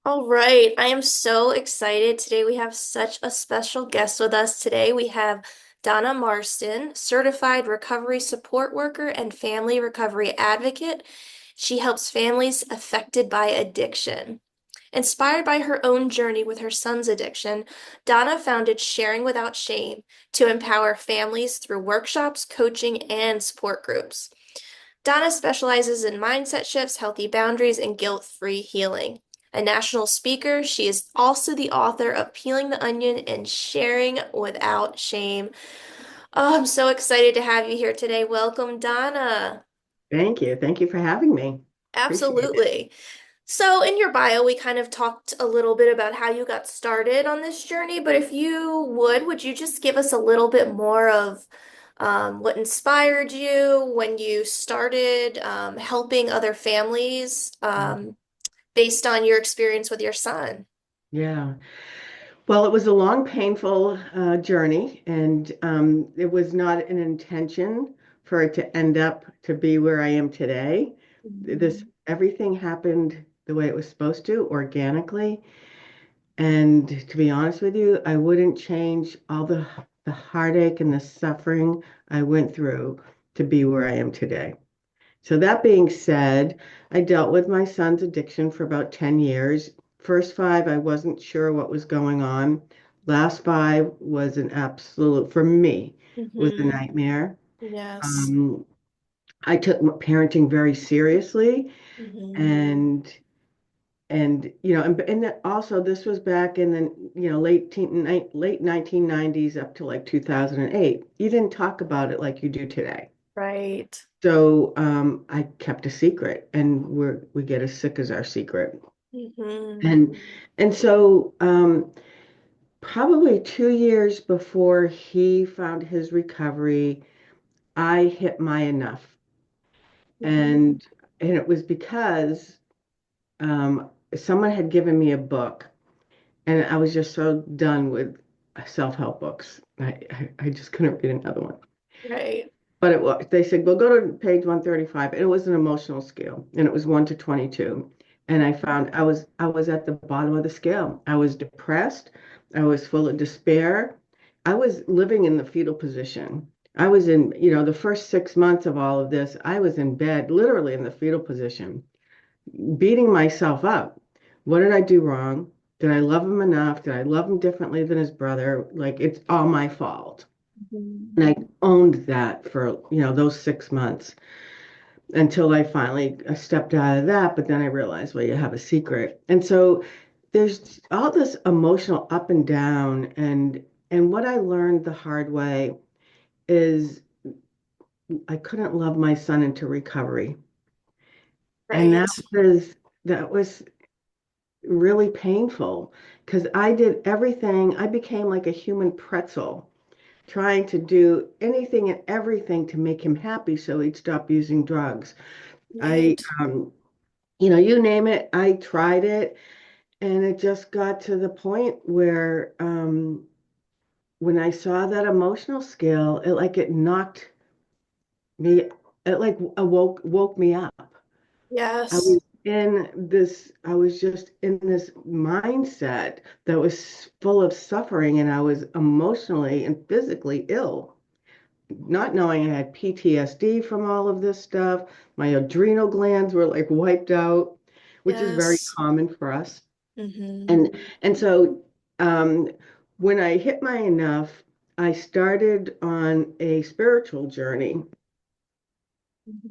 All right, I am so excited. Today we have such a special guest with us today. We have Donna Marston, certified recovery support worker and family recovery advocate. She helps families affected by addiction. Inspired by her own journey with her son's addiction, Donna founded Sharing Without Shame to empower families through workshops, coaching, and support groups. Donna specializes in mindset shifts, healthy boundaries, and guilt-free healing. A national speaker, she is also the author of Peeling the Onion and Sharing Without Shame. Oh, I'm so excited to have you here today. Welcome, Donna. Thank you. Thank you for having me. Appreciate it. Absolutely. So, in your bio, we kind of talked a little bit about how you got started on this journey, but if you would you just give us a little bit more of what inspired you when you started helping other families based on your experience with your son? Yeah. Well, it was a long, painful journey, and it was not an intention for it to end up to be where I am today. This Mhm. everything happened the way it was supposed to, organically. And to be honest with you, I wouldn't change all the heartache and the suffering I went through to be where I am today. So that being said, I dealt with my son's addiction for about 10 years. First five, I wasn't sure what was going on. Last five was an absolute, for me, was a Mhm. nightmare. Yes. Um, I took parenting very seriously, Mhm. and also this was back in the late 1990s up to like 2008. You didn't talk about it like you do today. Right. So I kept a secret, and we get as sick as our secret. Mhm. And and so probably 2 years before he found his recovery, I hit my enough, Mhm. and it was because someone had given me a book, and I was just so done with self-help books. I just couldn't read another one. Right. But it was, they said, well, go to page 135. And it was an emotional scale, and it was 1 to 22. And I found I was at the bottom of the scale. I was depressed. I was full of despair. I was living in the fetal position. I was in, the first 6 months of all of this, I was in bed, literally in the fetal position, beating myself up. What did I do wrong? Did I love him enough? Did I love him differently than his brother? Like, it's all my fault. Mhm. And I owned that for, those 6 months until I finally stepped out of that. But then I realized, well, you have a secret. And so there's all this emotional up and down. And what I learned the hard way is I couldn't love my son into recovery. And that Right. was that was really painful because I did everything. I became like a human pretzel, trying to do anything and everything to make him happy so he'd stop using drugs. I, Right. you name it, I tried it. And it just got to the point where when I saw that emotional scale, it knocked me, it like woke me up. Yes. I was just in this mindset that was full of suffering, and I was emotionally and physically ill, not knowing I had PTSD from all of this stuff. My adrenal glands were like wiped out, which is very Yes. common for us. Hmm. And so um, when I hit my enough, I started on a spiritual journey,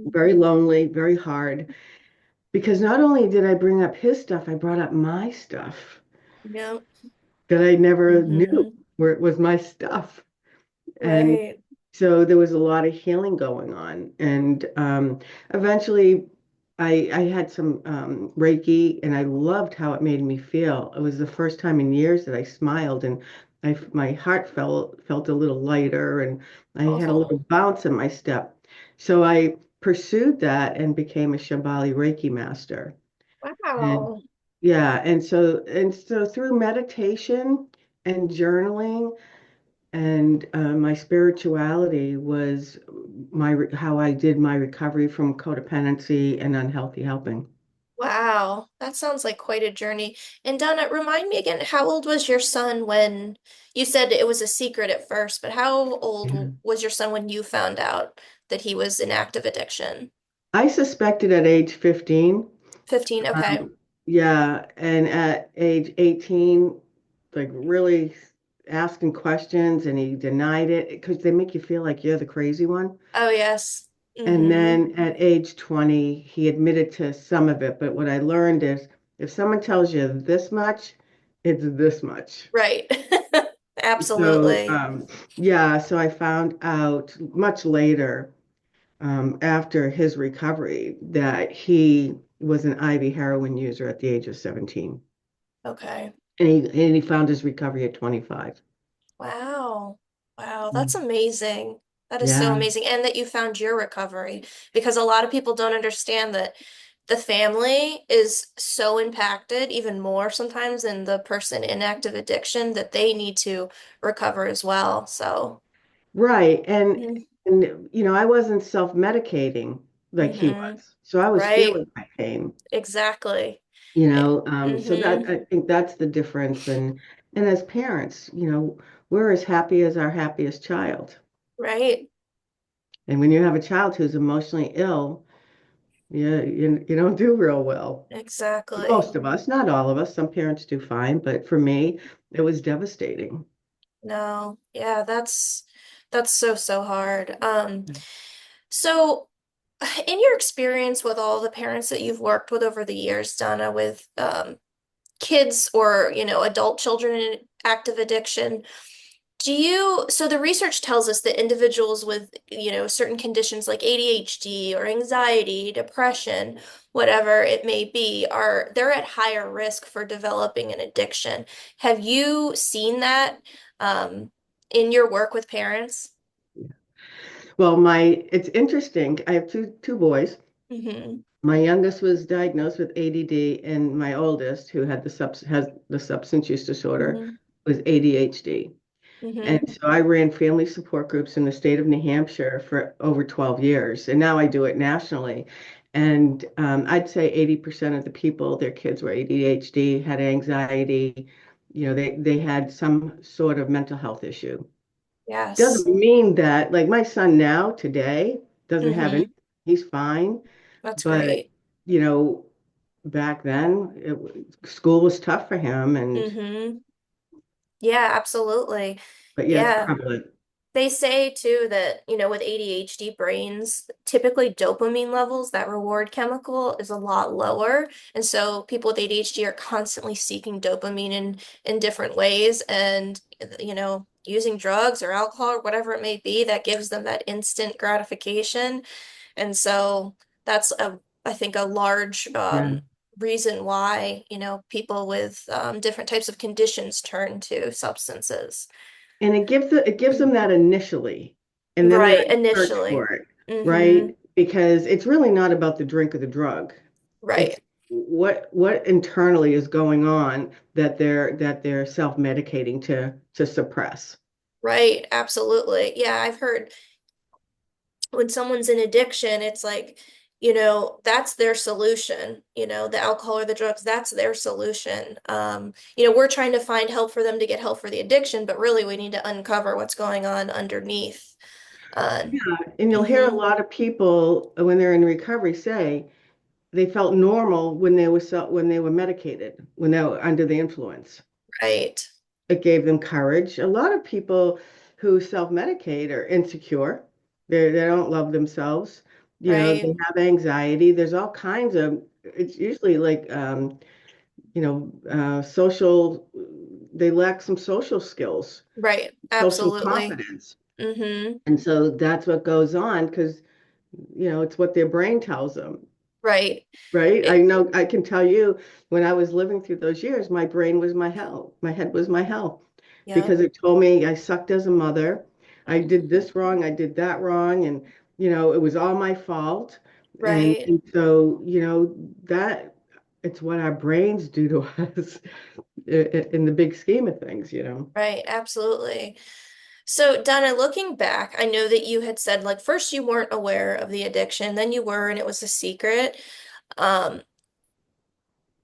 very lonely, very hard, because not only did I bring up his stuff, I brought up my stuff Yep. that I never knew Hmm. where it was my stuff. And Right. so there was a lot of healing going on. And eventually I had some Reiki, and I loved how it made me feel. It was the first time in years that I smiled, and my heart felt a little lighter, and I had a little Oh, bounce in my step. So I pursued that and became a Shambhali Reiki master. And wow. yeah, and so through meditation and journaling and my spirituality was how I did my recovery from codependency and unhealthy helping. Wow, that sounds like quite a journey. And Donna, remind me again, how old was your son when you said it was a secret at first, but how Yeah. old was your son when you found out that he was in active addiction? I suspected at age 15. 15, okay. Yeah, and at age 18, like really asking questions, and he denied it because they make you feel like you're the crazy one. Oh, yes. And Mm-hmm. then at age 20, he admitted to some of it. But what I learned is if someone tells you this much, it's this much. Right. So, Absolutely. yeah, so I found out much later, after his recovery, that he was an IV heroin user at the age of 17. Okay. And he found his recovery at 25. Wow. Wow, that's Mm. amazing. That is so Yeah. amazing. And that you found your recovery because a lot of people don't understand that the family is so impacted, even more sometimes than the person in active addiction, that they need to recover as well. So, Right. mm-hmm. And I wasn't self-medicating like he Mm-hmm. was. So I was Right. feeling my pain, Exactly. so that Mm-hmm. I think that's the difference. And as parents, we're as happy as our happiest child. Right. And when you have a child who's emotionally ill, you don't do real well. Exactly. Most of us, not all of us. Some parents do fine, but for me, it was devastating. No. Yeah, that's so, so hard. So in your experience with all the parents that you've worked with over the years, Donna, with kids or, adult children in active addiction, so the research tells us that individuals with, certain conditions like ADHD or anxiety, depression, whatever it may be, they're at higher risk for developing an addiction. Have you seen that in your work with parents? Well, it's interesting. I have two boys. Mm-hmm. My youngest was diagnosed with ADD, and my oldest, who has the substance use disorder, Mm-hmm. was ADHD. And Mm-hmm. so I ran family support groups in the state of New Hampshire for over 12 years, and now I do it nationally. And I'd say 80% of the people, their kids were ADHD, had anxiety, they had some sort of mental health issue. Doesn't Yes. mean that, like my son now, today, doesn't have any, Mm-hmm. he's fine. That's But, great. you know, back then, school was tough for him. Mm-hmm. Yeah, absolutely. But yeah, it's Yeah. prevalent. They say too that, with ADHD brains, typically dopamine levels, that reward chemical, is a lot lower. And so people with ADHD are constantly seeking dopamine in different ways. And, using drugs or alcohol or whatever it may be, that gives them that instant gratification. And so that's I think a large Yeah. reason why, people with different types of conditions turn to substances. And it gives them that initially, and then they're Right, in search for initially. it, Mm-hmm. right? Because it's really not about the drink or the drug. It's Right. what internally is going on that they're self-medicating to suppress. Right. Absolutely. Yeah, I've heard when someone's in addiction, it's like, that's their solution. The alcohol or the drugs, that's their solution. We're trying to find help for them to get help for the addiction, but really we need to uncover what's going on underneath. Uh, Yeah, and you'll hear a mhm. lot of people when they're in recovery say they felt normal when they were medicated, when they were under the influence. Right. It gave them courage. A lot of people who self-medicate are insecure. They don't love themselves. They Right. have anxiety. There's all kinds of, it's usually like, social, they lack some social skills, Right. social Absolutely. confidence. Mm-hmm. And so that's what goes on because, it's what their brain tells them. Right. Right? I It, know I can tell you when I was living through those years, my brain was my hell. My head was my hell yep. because it told me I sucked as a mother. I did Mhm. this wrong, I did that wrong, and it was all my fault. And, Right. and so, that it's what our brains do to us in the big scheme of things. Right. Absolutely. So, Donna, looking back, I know that you had said like first you weren't aware of the addiction, then you were, and it was a secret. Um,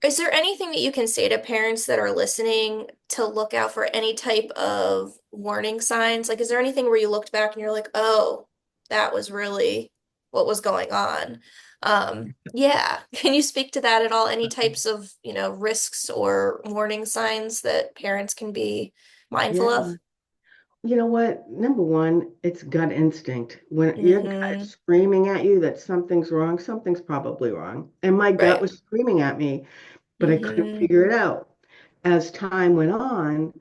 Is there anything that you can say to parents that are listening to look out for any type of warning signs? Like, is there anything where you looked back and you're like, oh, that was really what was going on? Yeah. Can you speak to that at all? Any types of, risks or warning signs that parents can be mindful Yeah. of? You know what? Number one, it's gut instinct. When your gut is Mm-hmm. screaming at you that something's wrong, something's probably wrong. And my gut Right. was screaming at me, but I couldn't Mm-hmm. figure it out. As time went on,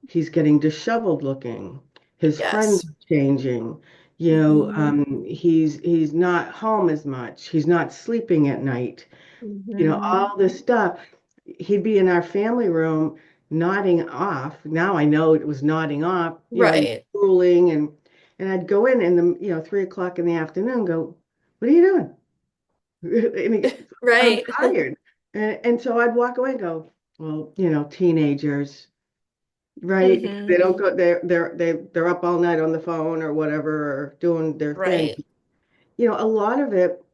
he's getting disheveled looking. His friends Yes. are changing. Mm-hmm. He's not home as much. He's not sleeping at night. Mm-hmm. All this stuff. He'd be in our family room nodding off. Now I know it was nodding off, and Right. drooling, and I'd go in the 3 o'clock in the afternoon and go, "What are you doing?" And I'm Right. tired. And so I'd walk away and go, "Well, teenagers, right? Because Mm-hmm. they don't go, they're up all night on the phone or whatever, or doing their thing." Right. A lot of it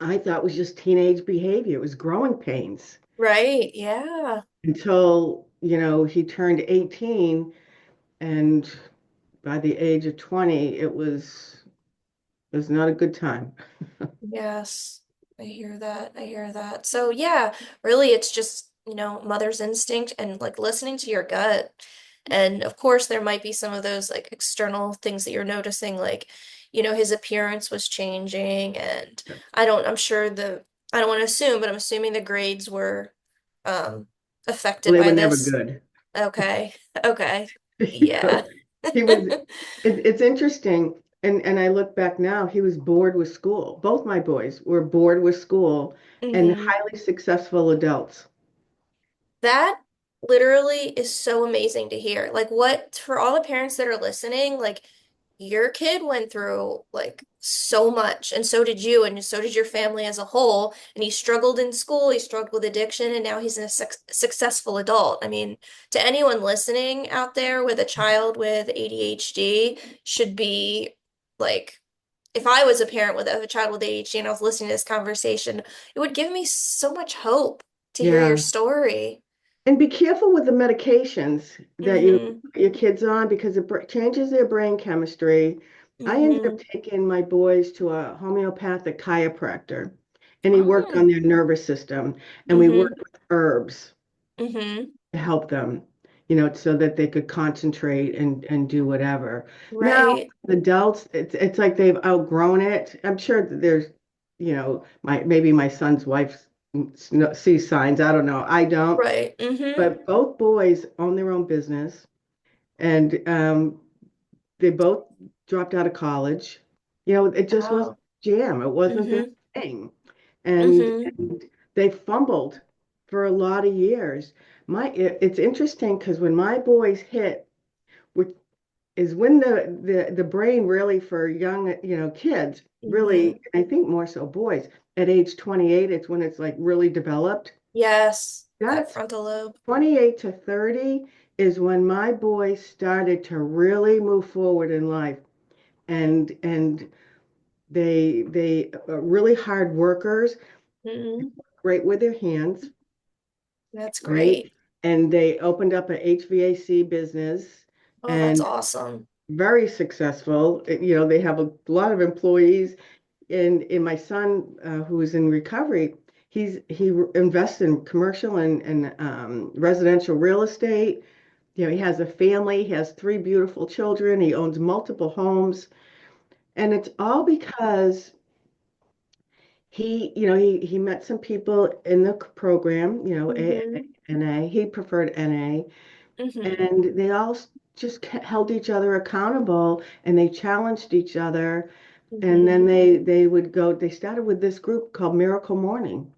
I thought was just teenage behavior. It was growing pains Right. Yeah. until, he turned 18, and by the age of 20, it was not a good time. Yes. I hear that. I hear that. So yeah, really it's just, mother's instinct and like listening to your gut. And of course there might be some of those like external things that you're noticing, like, his appearance was changing and I'm sure I don't want to assume, but I'm assuming the grades were um Well, affected they were by never this. good. Okay. Okay. You know, Yeah. he was, it's interesting. And I look back now, he was bored with school. Both my boys were bored with school and hmm highly successful adults. That literally is so amazing to hear. Like, what, for all the parents that are listening, like, your kid went through like so much, and so did you, and so did your family as a whole. And he struggled in school, he struggled with addiction, and now he's a successful adult. I mean, to anyone listening out there with a child with ADHD, should be like, if I was a parent with a child with ADHD and I was listening to this conversation, it would give me so much hope to hear your Yeah. story. And be careful with the medications that you Mm-hmm. put your kids on because it changes their brain chemistry. I ended up Mm-hmm. taking my boys to a homeopathic chiropractor, and he worked Oh. on their nervous system, and we Mm-hmm. worked with herbs Mm-hmm. to help them, so that they could concentrate and do whatever. Now, Right. adults, it's like they've outgrown it. I'm sure that there's, maybe my son's wife sees signs. I don't know. I don't. Right. Mm-hmm. But both boys own their own business, and they both dropped out of college. It just wasn't Oh. jam. It wasn't their Mm-hmm. thing, and, Mm-hmm. and they fumbled for a lot of years. It's interesting because when my boys hit, which is when the brain really for young kids Mm-hmm. really, I think more so boys at age 28, it's when it's like really developed. Yes. That That's frontal lobe. 28 to 30 is when my boys started to really move forward in life, and they are really hard workers, Mm-hmm. great with their hands, That's right? great. And they opened up a HVAC business Oh, that's and awesome. very successful. They have a lot of employees. And my son, who is in recovery, he invests in commercial and residential real estate. He has a family, he has three beautiful children, he owns multiple homes, and it's all because he met some people in the program, Mm-hmm. NA. He preferred NA, Mm-hmm. and they all just held each other accountable, and they challenged each other. And then Mm-hmm. they started with this group called Miracle Morning.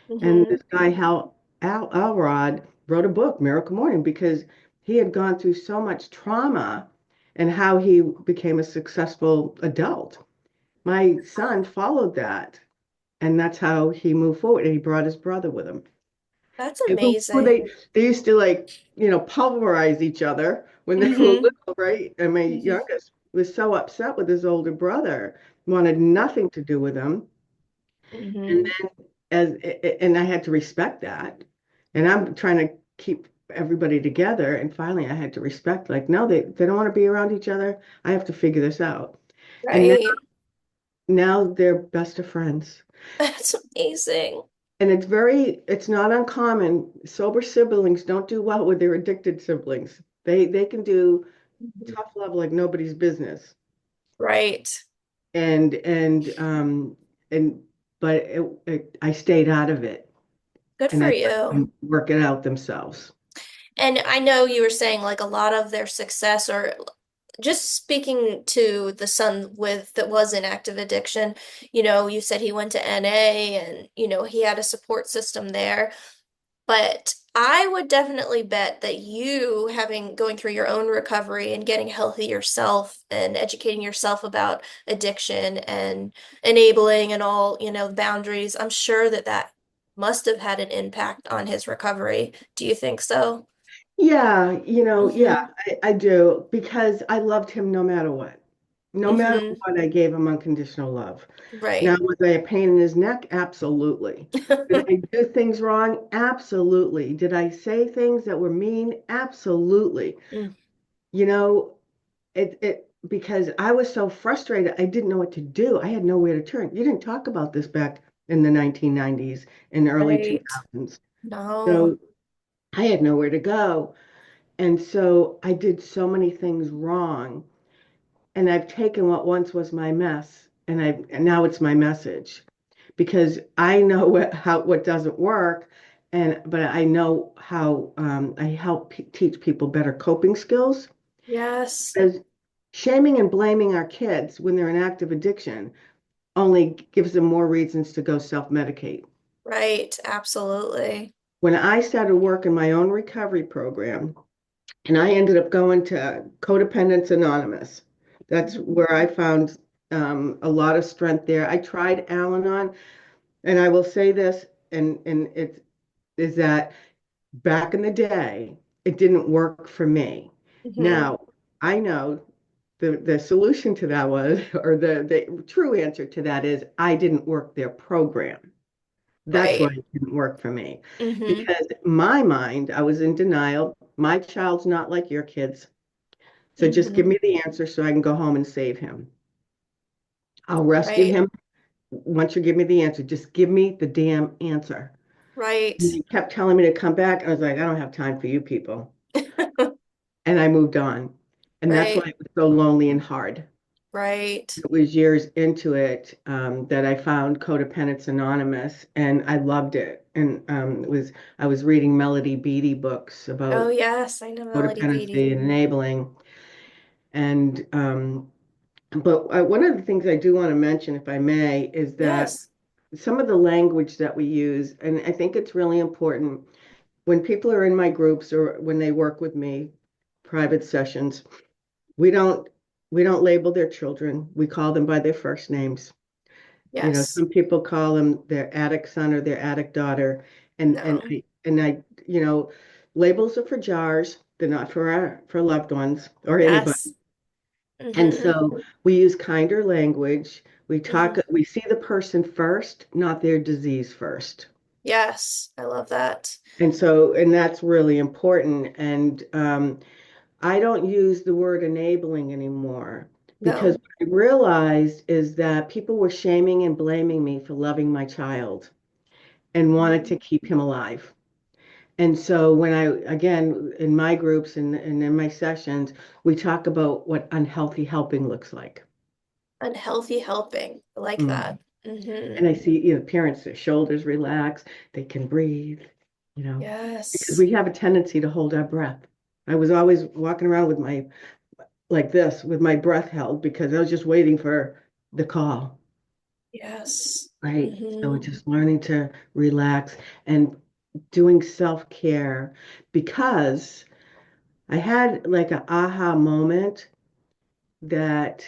And Mm-hmm. this guy, Al Elrod, wrote a book, Miracle Morning, because he had gone through so much trauma and how he became a successful adult. My son followed that, and that's how he moved forward. And he brought his brother with him. That's And before amazing. they used to like, pulverize each other when they were Mm-hmm. little, right? And my Mm-hmm. youngest was so upset with his older brother, wanted nothing to do with him. Mm-hmm. as and I had to respect that. And I'm trying to keep everybody together. And finally I had to respect, like, no, they don't want to be around each other. I have to figure this out. And Right. now they're best of friends. That's amazing. And it's not uncommon. Sober siblings don't do well with their addicted siblings. They can do Mhm. tough love like nobody's business. Right. And and but I stayed out of it Good and for I let you. them work it out themselves. And I know you were saying like a lot of their success, or just speaking to the son with that was in active addiction, you said he went to NA and he had a support system there. But I would definitely bet that you having going through your own recovery and getting healthy yourself and educating yourself about addiction and enabling and all, boundaries, I'm sure that that must have had an impact on his recovery. Do you think so? Yeah, yeah, Mm-hmm. I do because I loved him no matter what. No matter Mm-hmm. what, I gave him unconditional love. Now, Right. was I a pain in his neck? Absolutely. Did I do things wrong? Absolutely. Did I say things that were mean? Absolutely. Mm, You know, it because I was so frustrated, I didn't know what to do. I had nowhere to turn. You didn't talk about this back in the 1990s and early right. 2000s. No. So I had nowhere to go. And so I did so many things wrong. And I've taken what once was my mess and now it's my message because I know what doesn't work, but I know how I help teach people better coping skills. Yes. As shaming and blaming our kids when they're in active addiction only gives them more reasons to go self-medicate. Right. Absolutely. When I started work in my own recovery program, and I ended up going to Codependence Anonymous. That's where I found a lot of strength there. I tried Al-Anon, and I will say this, and it is that back in the day, it didn't work for me. Hmm. Now, I know the solution to that was, or the true answer to that is, I didn't work their program. That's why Right. it didn't work for me. Hmm. Because my mind, I was in denial. My child's not like your kids. So just give Hmm. me the answer so I can go home and save him. I'll rescue Right. him once you give me the answer. Just give me the damn answer. Right. And he kept telling me to come back. I was like, I don't have time for you people. And I moved on. And that's why Right. it was so lonely and hard. Right. It was years into it that I found Codependence Anonymous, and I loved it. And it was I was reading Melody Beattie books Oh, about yes. I know Melody codependency Beattie. and enabling. And but one of the things I do want to mention, if I may, is that Yes. some of the language that we use, and I think it's really important when people are in my groups or when they work with me, private sessions, we don't we don't label their children. We call them by their first names. Yes. Some people call them their addict son or their addict daughter, No. and labels are for jars. They're not for loved ones or anybody. Yes. And Hmm. so we use kinder language. Hmm. We see the person first, not their disease first. Yes. I love that. And that's really important. And I don't use the word enabling anymore because No. what I realized is that people were shaming and blaming me for loving my child and wanted to Mhm. keep him alive. And so again, in my groups and in my sessions, we talk about what unhealthy helping looks like. Unhealthy helping. I like Mm. that. Hmm. And I see, parents, their shoulders relax, they can breathe, you know, because Yes. we have a tendency to hold our breath. I was always walking around with like this, with my breath held because I was just waiting for the call, Yes. right? So Hmm. just learning to relax and doing self-care because I had like an aha moment that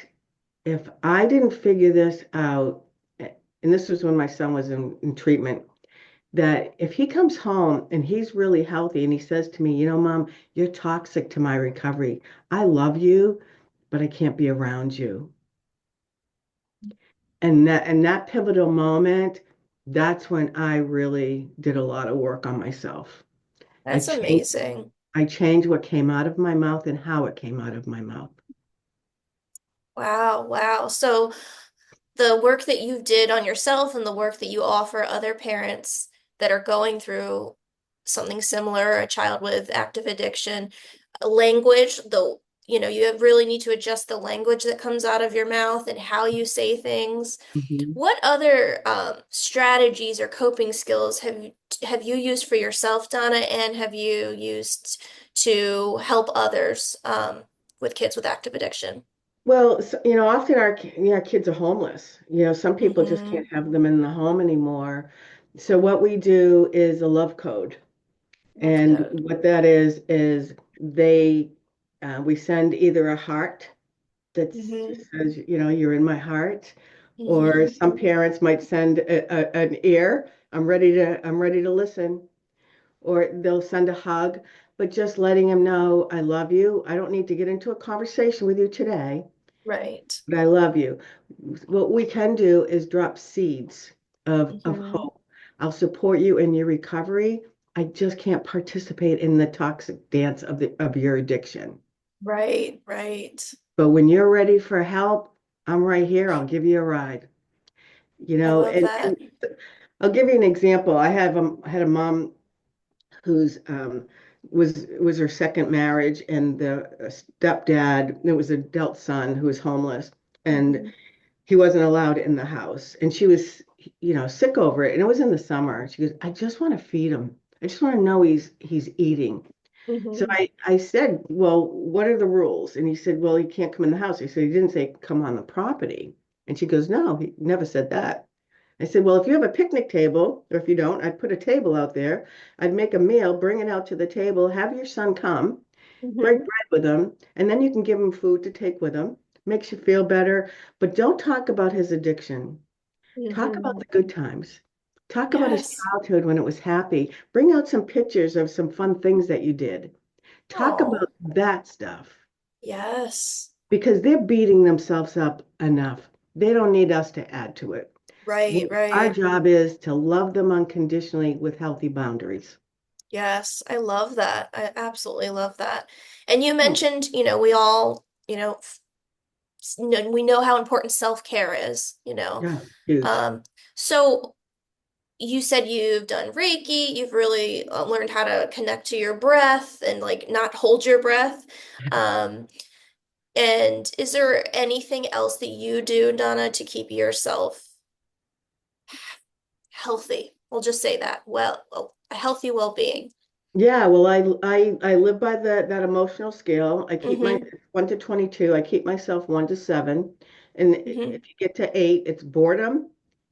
if I didn't figure this out, and this was when my son was in treatment, that if he comes home and he's really healthy and he says to me, Mom, you're toxic to my recovery. I love you, but I can't be around you. And that pivotal moment, that's when I really did a lot of work on myself. I That's changed amazing. I changed what came out of my mouth and how it came out of my mouth. Wow, wow. So the work that you did on yourself and the work that you offer other parents that are going through something similar, a child with active addiction, language, you really need to adjust the language that comes out of your mouth and how you say things. Mhm. What other strategies or coping skills have you used for yourself, Donna, and have you used to help others with kids with active addiction? Well, often our kids are homeless. Some people just Mm-hmm. can't have them in the home anymore. So what we do is a love code. Love And code. what that is we send either a heart that Mm-hmm. says, you're in my heart, or Mm-hmm. some parents might send an ear, I'm ready to listen, or they'll send a hug, but just letting them know, I love you. I don't need to get into a conversation with you today, Right. but I love you. What we can do is drop seeds of Mm-hmm. hope. I'll support you in your recovery. I just can't participate in the toxic dance of your addiction. Right, right. But when you're ready for help, I'm right here. I'll give you a ride. I love And that. I'll give you an example. I had a mom who's was her second marriage, and the stepdad, it was an adult son who was homeless, and Mm-hmm. he wasn't allowed in the house. And she was, sick over it. And it was in the summer. She goes, I just want to feed him. I just want to know he's eating. So Mm-hmm. I said, well, what are the rules? And he said, well, he can't come in the house. I said, he didn't say come on the property. And she goes, no, he never said that. I said, well, if you have a picnic table, or if you don't, I'd put a table out there. I'd make a meal, bring it out to the table, have your son come, break Mm-hmm. bread with him, and then you can give him food to take with him. Makes you feel better. But don't talk about his addiction. Talk about Mm-hmm. the good times. Talk about his Yes. childhood when it was happy. Bring out some pictures of some fun things that you did. Talk Oh, about that stuff yes. because they're beating themselves up enough. They don't need us to add to it. Right, Our right. job is to love them unconditionally with healthy boundaries. Yes, I love that. I absolutely love that. And you Hmm. mentioned, we all, we know how important self-care is, Yeah, huge. Um, so you said you've done Reiki, you've really learned how to connect to your breath and like not hold your breath. Um, and is there anything else that you do, Donna, to keep yourself healthy? We'll just say that. Well, a healthy well-being. Yeah, well, I live by that emotional scale. I keep my Mm-hmm. 1 to 22. I keep myself 1 to 7. And Mm-hmm. if you get to 8, it's boredom.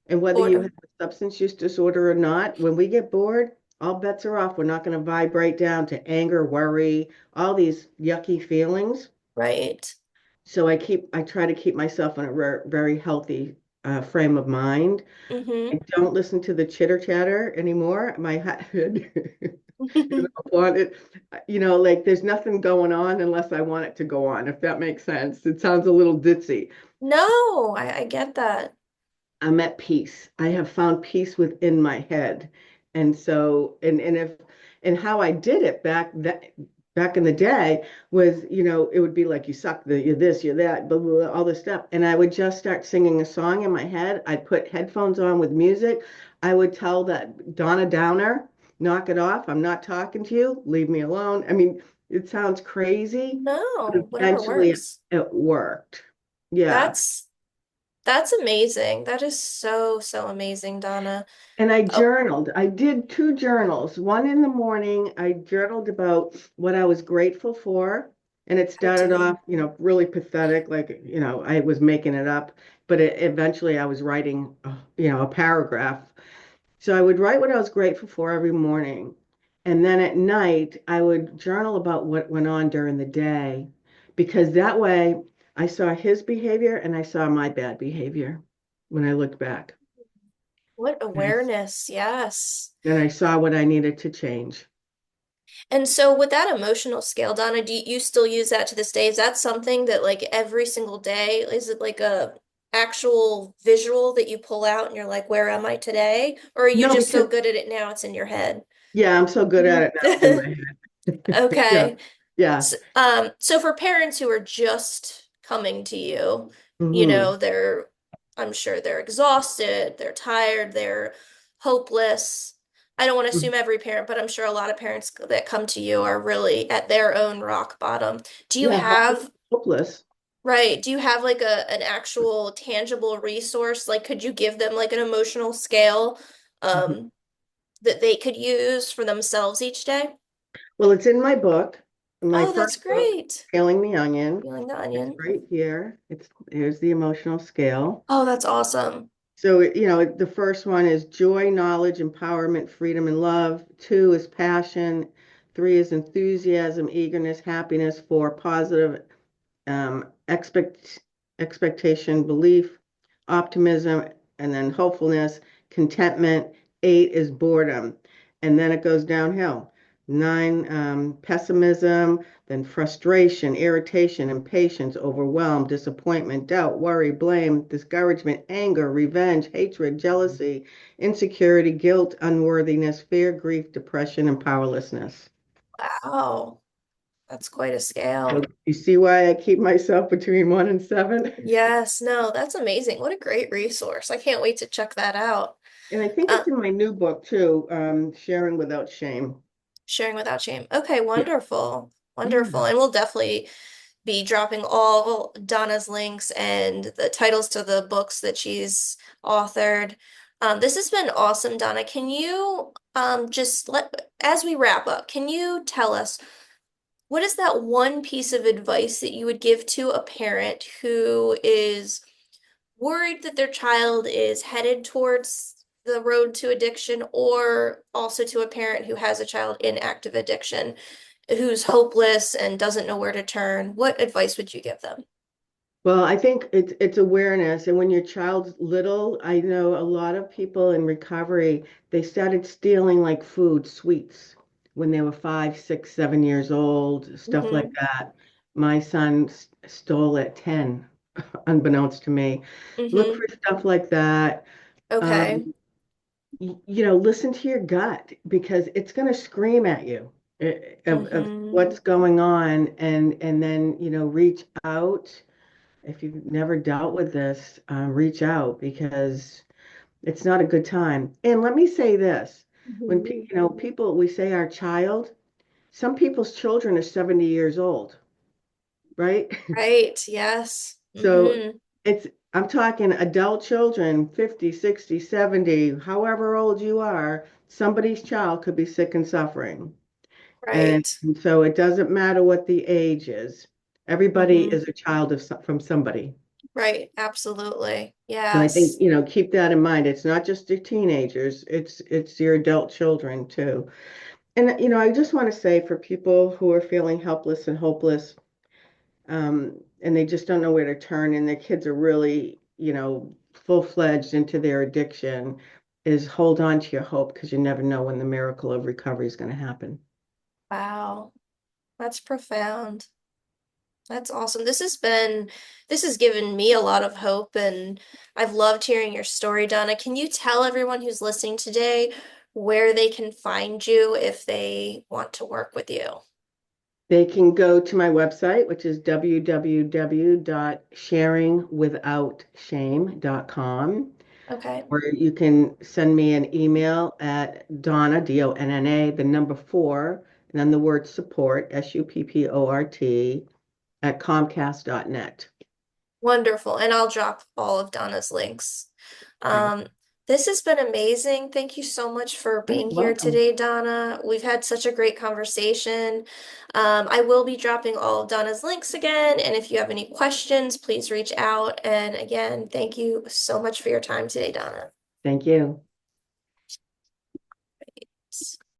And whether you have Boredom. a substance use disorder or not, when we get bored, all bets are off. We're not going to vibrate down to anger, worry, all these yucky feelings. Right. So I try to keep myself in a very healthy frame of mind. I Mm-hmm. don't listen to the chitter chatter anymore. My head is on it. Like there's nothing going on unless I want it to go on, if that makes sense. It sounds a little ditzy. No, I get that. I'm at peace. I have found peace within my head. And so, and how I did it back in the day was, it would be like you suck, you're this, you're that, blah, blah, blah, all this stuff. And I would just start singing a song in my head. I'd put headphones on with music. I would tell that Donna Downer, knock it off. I'm not talking to you. Leave me alone. I mean, it sounds crazy, but No, whatever eventually works. it worked. Yeah. That's that's amazing. That is so, so amazing, Donna. And I Oh, journaled. I did 2 journals. One in the morning, I journaled about what I was grateful for. And it I started do. off, really pathetic, like, I was making it up. But eventually I was writing, a paragraph. So I would write what I was grateful for every morning. And then at night, I would journal about what went on during the day. Because that way I saw his behavior and I saw my bad behavior when I looked back. What awareness, yes. And I saw what I needed to change. And so with that emotional scale, Donna, do you still use that to this day? Is that something that like every single day? Is it like a actual visual that you pull out and you're like, where am I today? Or are you No, just so because good at it now it's in your head? yeah, I'm so good at Mhm. it now. It's in my head. Yeah, Okay. yeah. So for parents who are just coming to you, Hmm. I'm sure they're exhausted, they're tired, they're hopeless. I don't want to assume every parent, but I'm sure a lot of parents that come to you are really at their own rock bottom. Do you Yeah, have, hopeless. right, do you have like an actual tangible resource? Like, could you give them like an emotional scale, Mhm. um, that they could use for themselves each day? Well, it's in my book, my Oh, that's first book, great. Peeling the Onion. Peeling the It's onion. right here. Here's the emotional scale. Oh, that's awesome. So, the first one is joy, knowledge, empowerment, freedom, and love. Two is passion. Three is enthusiasm, eagerness, happiness. Four, positive expectation, belief, optimism, and then hopefulness, contentment. Eight is boredom. And then it goes downhill. Nine, pessimism, then frustration, irritation, impatience, overwhelm, disappointment, doubt, worry, blame, discouragement, anger, revenge, hatred, jealousy, insecurity, guilt, unworthiness, fear, grief, depression, and powerlessness. Wow, that's quite a So scale. you see why I keep myself between one and seven? Yes, no, that's amazing. What a great resource. I can't wait to check that out. And I think Uh, it's in my new book too, Sharing Without Shame. Sharing without shame. Okay, Yeah. wonderful. Wonderful. Yeah. And we'll definitely be dropping all Donna's links and the titles to the books that she's authored. This has been awesome, Donna. Can you as we wrap up, can you tell us what is that one piece of advice that you would give to a parent who is worried that their child is headed towards the road to addiction, or also to a parent who has a child in active addiction, who's hopeless and doesn't know where to turn? What advice would you give them? Well, I think it's awareness. And when your child's little, I know a lot of people in recovery, they started stealing like food, sweets, when they were 5, 6, 7 years old, stuff like Hmm. that. My son stole at 10, unbeknownst to me. Look Hmm. for stuff like that. Okay. Um, listen to your gut because it's going to scream at you of Hmm. what's going on, and then reach out. If you've never dealt with this, reach out because it's not a good time. And let me say this: when Hmm. people, we say our child, some people's children are 70 years old, right? Right. Yes. So Hmm. it's I'm talking adult children, 50, 60, 70, however old you are, somebody's child could be sick and suffering. And Right. so it doesn't matter what the age is. Everybody Hmm. is a child from somebody. Right. Absolutely. So I think, Yes. keep that in mind. It's not just your teenagers, it's your adult children too. And I just want to say for people who are feeling helpless and hopeless, and they just don't know where to turn, and their kids are really, full-fledged into their addiction, is hold on to your hope because you never know when the miracle of recovery is going to happen. Wow. That's profound. That's awesome. This has given me a lot of hope, and I've loved hearing your story, Donna. Can you tell everyone who's listening today where they can find you if they want to work with you? They can go to my website, which is www.sharingwithoutshame.com, Okay. or you can send me an email at Donna, Donna, the number four, and then the word support, SUPPORT, at Comcast.net. Wonderful. And I'll drop all of Donna's links. Okay. Um, this has been amazing. Thank you so much for You're being here welcome. today, Donna. We've had such a great conversation. I will be dropping all of Donna's links again. And if you have any questions, please reach out. And again, thank you so much for your time today, Donna. Thank you.